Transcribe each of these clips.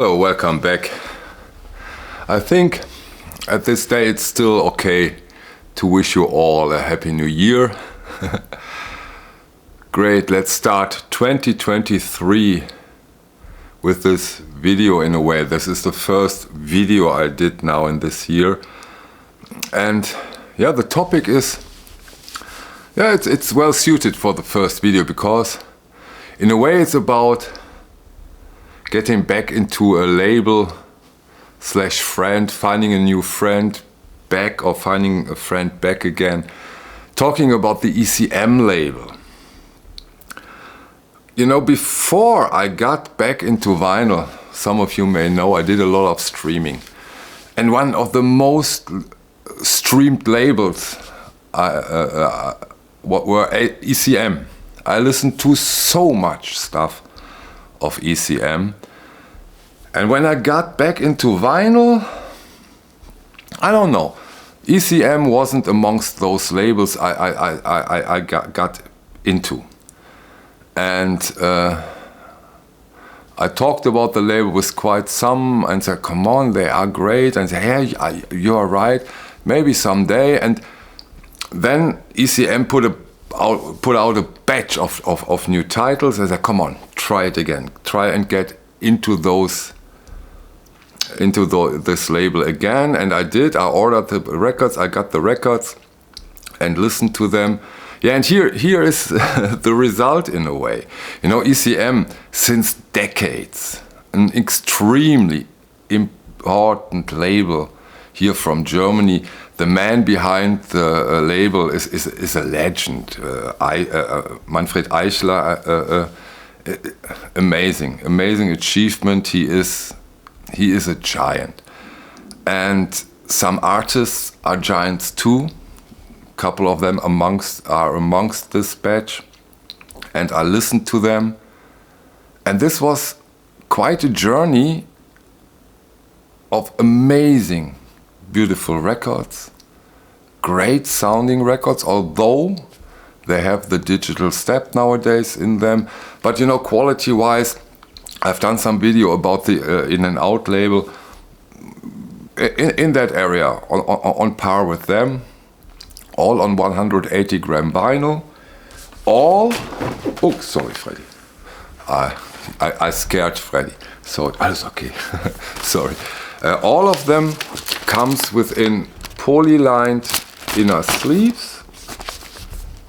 Hello, welcome back. I think at this day it's still okay to wish you all a happy new year. Great, let's start 2023 with this video in a way. This is the first video I did now in this year. And yeah, the topic is, it's well suited for the first video because in a way it's about getting back into a label slash friend, finding a new friend back or finding a friend back again. Talking about the ECM label. You know, before I got back into vinyl, some of you may know I did a lot of streaming. And one of the most streamed labels were ECM. I listened to so much stuff of ECM. And when I got back into vinyl, I don't know, ECM wasn't amongst those labels I got into. And I talked about the label with quite some and said, come on, they are great. And said, hey, you're right, maybe someday. And then ECM put out a batch of new titles. I said, come on, try it again. Try and get into this label again. And I did. I ordered the records. I got the records and listened to them. Yeah, and here is the result in a way. You know, ECM, since decades, an extremely important label here from Germany. The man behind the label is a legend. Manfred Eichler, amazing achievement. He is a giant. And some artists are giants too. A couple of them are amongst this batch. And I listened to them. And this was quite a journey of amazing, beautiful records, great sounding records, although they have the digital step nowadays in them. But you know, quality wise, I've done some video about the in and out label in that area, on par with them, all on 180 gram vinyl, all, oh sorry Freddy, I scared Freddy, so alles okay, sorry. All of them comes within poly-lined inner sleeves.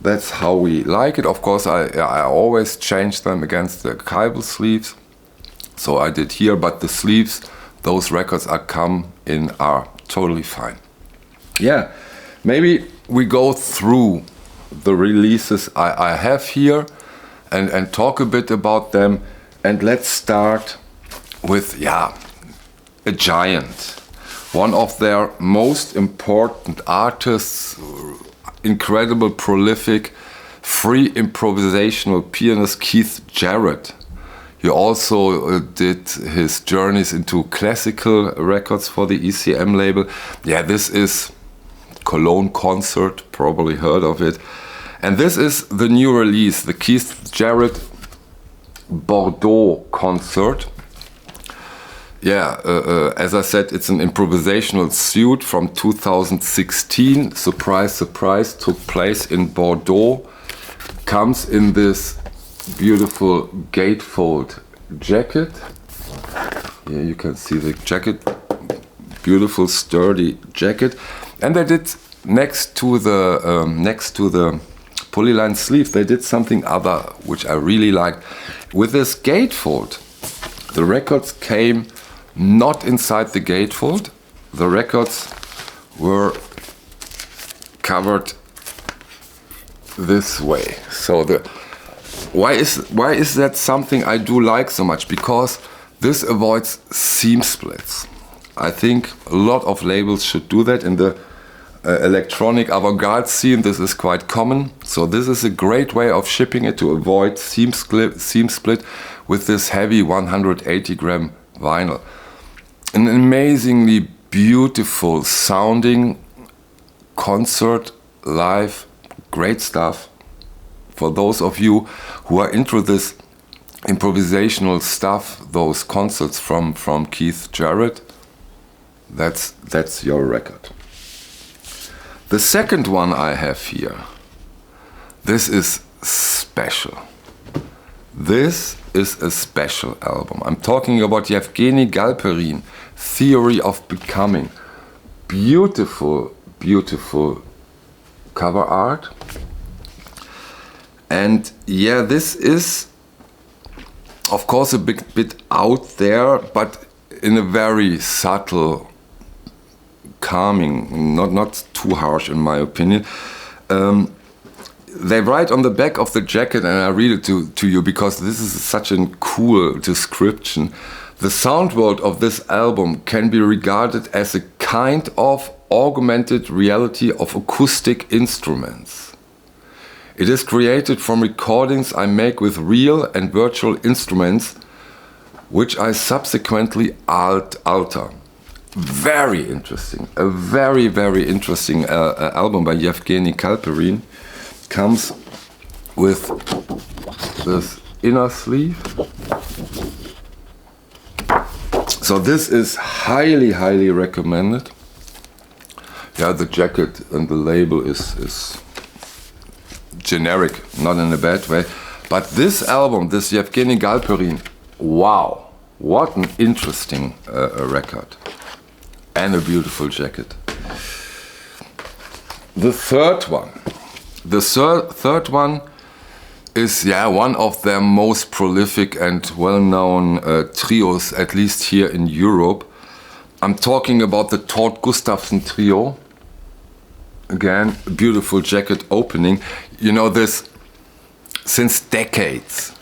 That's how we like it. Of course, I always change them against the cable sleeves. So I did here, but the sleeves, those records are totally fine. Yeah, maybe we go through the releases I have here and talk a bit about them. And let's start with, a giant. One of their most important artists, incredible, prolific, free improvisational pianist Keith Jarrett. He also did his journeys into classical records for the ECM label. Yeah, this is Cologne concert, probably heard of it. And this is the new release, the Keith Jarrett Bordeaux concert. Yeah, as I said, it's an improvisational suite from 2016. Surprise, surprise, took place in Bordeaux. Comes in this beautiful gatefold jacket. Here you can see the jacket, beautiful sturdy jacket. And they did next to the polyline sleeve, they did something other which I really liked. With this gatefold, the records came not inside the gatefold. The records were covered this way. So why is that something I do like so much? Because this avoids seam splits. I think a lot of labels should do that. In the electronic avant-garde scene, this is quite common. So this is a great way of shipping it to avoid seam split with this heavy 180 gram vinyl. An amazingly beautiful sounding concert live, great stuff. For those of you who are into this improvisational stuff, those concerts from Keith Jarrett, that's your record. The second one I have here, this is special. This is a special album. I'm talking about Yevgeny Galperin, Theory of Becoming. Beautiful, beautiful cover art. And yeah, this is of course a bit out there, but in a very subtle, calming, not too harsh in my opinion. They write on the back of the jacket, and I read it to you because this is such a cool description. The sound world of this album can be regarded as a kind of augmented reality of acoustic instruments. It is created from recordings I make with real and virtual instruments, which I subsequently alter. Very interesting. A very, very interesting album by Yevgeny Galperin. Comes with this inner sleeve. So this is highly, highly recommended. Yeah, the jacket and the label is generic, not in a bad way. But this album, this Yevgeny Galperin, wow, what an interesting record. And a beautiful jacket. The third one. The third one is one of their most prolific and well-known trios, at least here in Europe. I'm talking about the Todd Gustafson trio. Again, a beautiful jacket opening. You know this, since decades,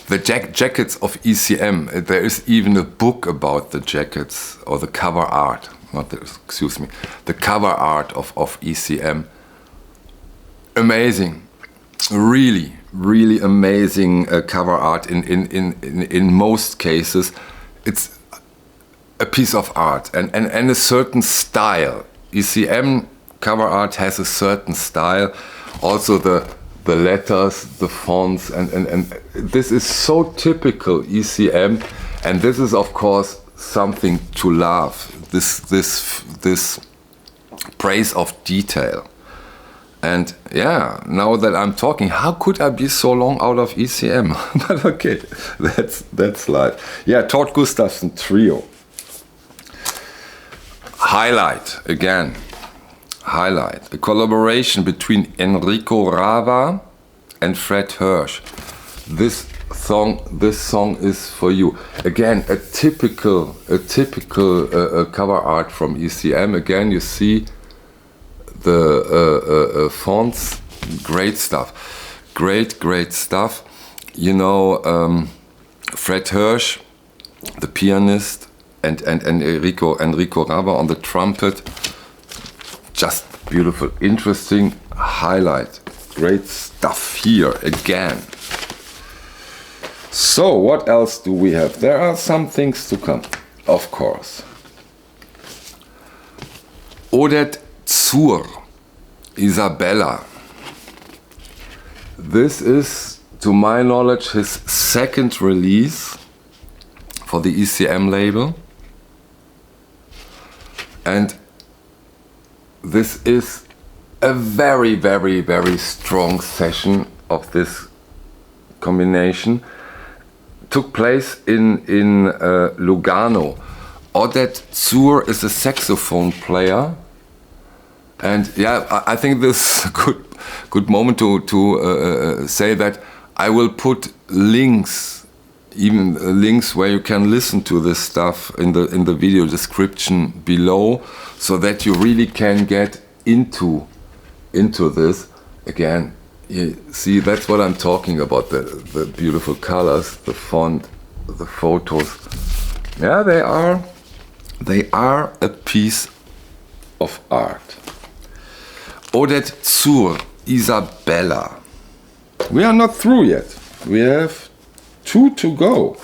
the jackets of ECM, there is even a book about the jackets, or the cover art, the cover art of ECM. Amazing, really, really amazing cover art. In most cases, it's a piece of art and a certain style. ECM cover art has a certain style. Also the letters, the fonts, and this is so typical ECM. And this is of course something to love. This praise of detail. And yeah, now that I'm talking, how could I be so long out of ECM? But okay, that's life. Yeah, Todd Gustafson trio. Highlight, again, highlight. A collaboration between Enrico Rava and Fred Hersch. This song is for you. Again, a typical cover art from ECM. Again, you see the fonts, great stuff, great stuff. You know, Fred Hersch, the pianist, and Enrico Rava on the trumpet, just beautiful, interesting highlight, great stuff here again. So what else do we have? There are some things to come, of course. Odette Zur, Isabella. This is, to my knowledge, his second release for the ECM label. And this is a very, very, very strong session of this combination. Took place in Lugano. Odette Zur is a saxophone player. And yeah, I think this is a good moment to say that I will put links, even links where you can listen to this stuff in the video description below, so that you really can get into this. Again, you see, that's what I'm talking about, the beautiful colors, the font, the photos. Yeah, they are a piece of art. Odette Zur, Isabella. We are not through yet. We have 2 to go.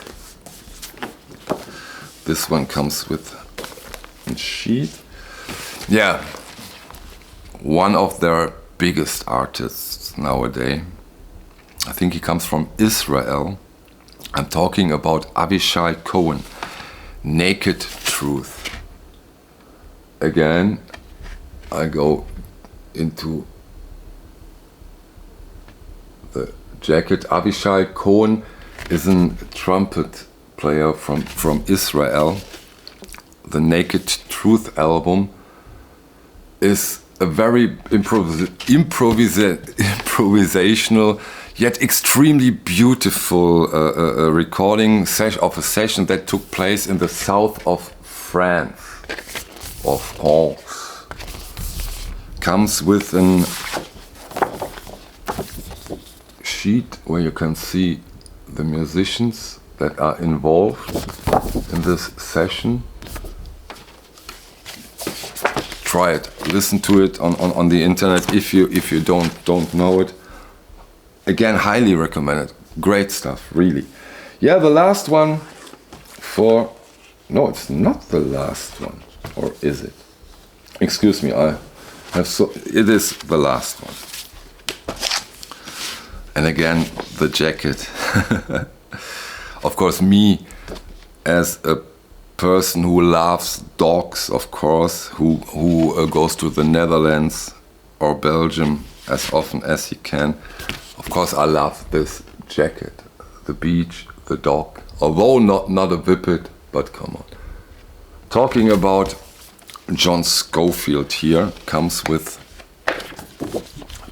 This one comes with a sheet. Yeah, one of their biggest artists nowadays. I think he comes from Israel. I'm talking about Audiophile Cohen, Naked Truth. Again, I go into the jacket. Audiophile Cohen is a trumpet player from Israel. The Naked Truth album is a very improvisational yet extremely beautiful recording of a session that took place in the south of France, of France. Comes with a sheet where you can see the musicians that are involved in this session. Try it, listen to it on the internet if you don't know it. Again, highly recommended. Great stuff, really. Yeah, the last one no, it's not the last one, or is it? Excuse me, it is the last one. And again, the jacket. Of course, me as a person who loves dogs, of course, who goes to the Netherlands or Belgium as often as he can. Of course, I love this jacket, the beach, the dog. Although not a whippet, but come on. Talking about John Scofield here, comes with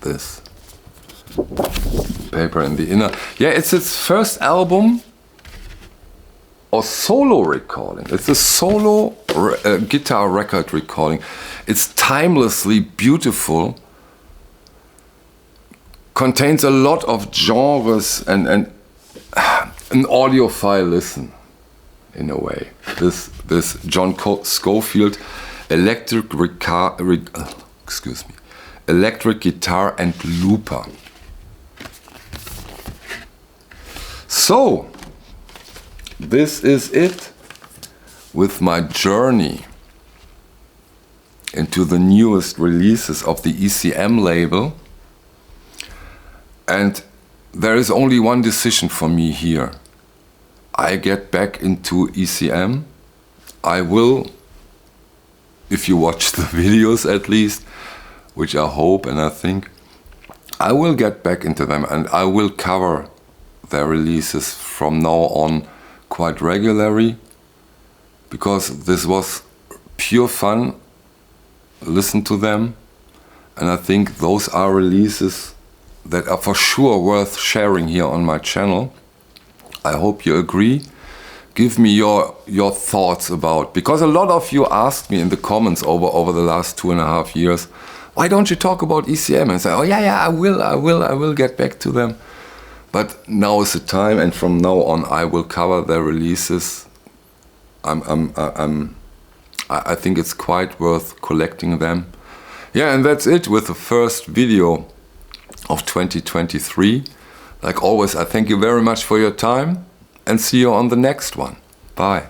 this paper in the inner. Yeah, it's its first album or solo recording. It's a solo guitar record recording. It's timelessly beautiful. Contains a lot of genres and an audiophile listen, in a way. This John Scofield electric guitar and looper. So this is it with my journey into the newest releases of the ECM label. And there is only one decision for me here. I get back into ECM. I will, if you watch the videos at least, which I hope and I think, I will get back into them and I will cover their releases from now on quite regularly, because this was pure fun. Listen to them, and I think those are releases that are for sure worth sharing here on my channel. I hope you agree. Give me your thoughts about, because a lot of you asked me in the comments over the last 2.5 years, why don't you talk about ECM? And say, oh yeah, I will get back to them. But now is the time, and from now on I will cover their releases. I think it's quite worth collecting them. Yeah, and that's it with the first video of 2023. Like always, I thank you very much for your time and see you on the next one. Bye.